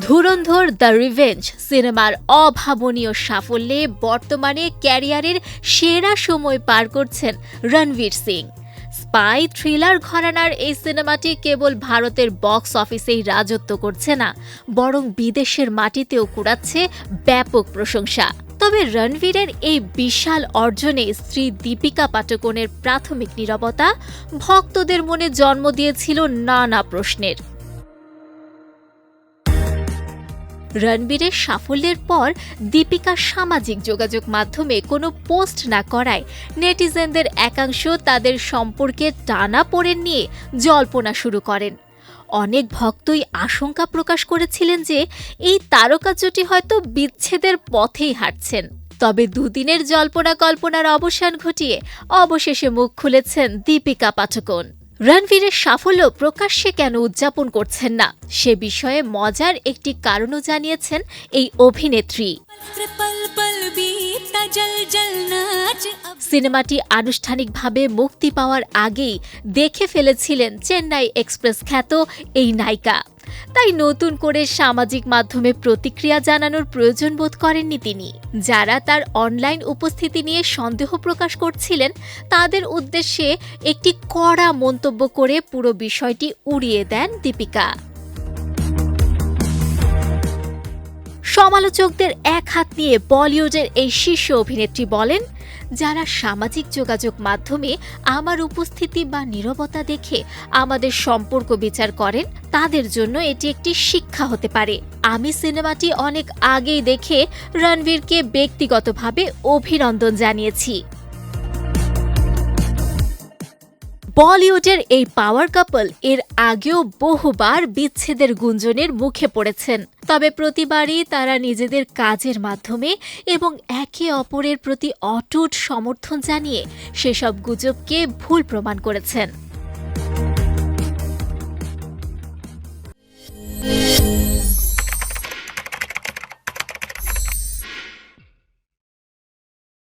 ধুরন্ধর the revenge সিনেমার অভাবনীয় সাফল্যে বর্তমানে ক্যারিয়ারের সেরা সময় পার করছেন রণবীর সিং। স্পাই থ্রিলার ঘরানার এই সিনেমাটি কেবল ভারতের বক্স অফিসেই রাজত্ব করছে না, বরং বিদেশের মাটিতেও কুড়াচ্ছে ব্যাপক প্রশংসা। তবে রণবীরের এই বিশাল অর্জনে স্ত্রী দীপিকা পাডুকোনের প্রাথমিক নীরবতা ভক্তদের মনে জন্ম দিয়েছিল নানা প্রশ্নের। রণবীরের সাফল্যের পর দীপিকা সামাজিক যোগাযোগ মাধ্যমে কোনো পোস্ট না করায় নেটিজেনদের একাংশ তাদের সম্পর্কে টানাপোড়েন নিয়ে জল্পনা শুরু করেন। অনেক ভক্তই আশঙ্কা প্রকাশ করেছিলেন যে এই তারকা জুটি হয়তো বিচ্ছেদের পথেই হাঁটছেন। তবে দুদিনের জল্পনা কল্পনার অবসান ঘটিয়ে অবশেষে মুখ খুলেছেন দীপিকা পাডুকোন। রণবীরের সাফল্য প্রকাশ্যে কেন উদযাপন করছেন না সে বিষয়ে মজার একটি কারণও জানিয়েছেন এই অভিনেত্রী। সিনেমাটি আনুষ্ঠানিকভাবে মুক্তি পাওয়ার আগেই দেখে ফেলেছিলেন চেন্নাই এক্সপ্রেস খ্যাত এই নায়িকা, তাই নতুন করে সামাজিক মাধ্যমে প্রতিক্রিয়া জানানোর প্রয়োজন বোধ করেননি তিনি। যারা তার অনলাইন উপস্থিতি নিয়ে সন্দেহ প্রকাশ করছিলেন তাদের উদ্দেশ্যে একটি কড়া মন্তব্য করে পুরো বিষয়টি উড়িয়ে দেন দীপিকা। সমালোচকদের এক হাত নিয়ে বলিউডের এই শীর্ষ অভিনেত্রী বলেন, যারা সামাজিক যোগাযোগ মাধ্যমে আমার উপস্থিতি বা নীরবতা দেখে আমাদের সম্পর্ক বিচার করেন তাদের জন্য এটি একটি শিক্ষা হতে পারে। আমি সিনেমাটি অনেক আগেই দেখে রণবীরকে ব্যক্তিগতভাবে অভিনন্দন জানিয়েছি। বলিউডের এই পাওয়ার কাপল এর আগেও বহুবার বিচ্ছেদের গুঞ্জনের মুখে পড়েছেন, তবে প্রতিবারই তারা নিজেদের কাজের মাধ্যমে এবং একে অপরের প্রতি অটুট সমর্থন জানিয়ে সেসব গুজবকে ভুল প্রমাণ করেছেন।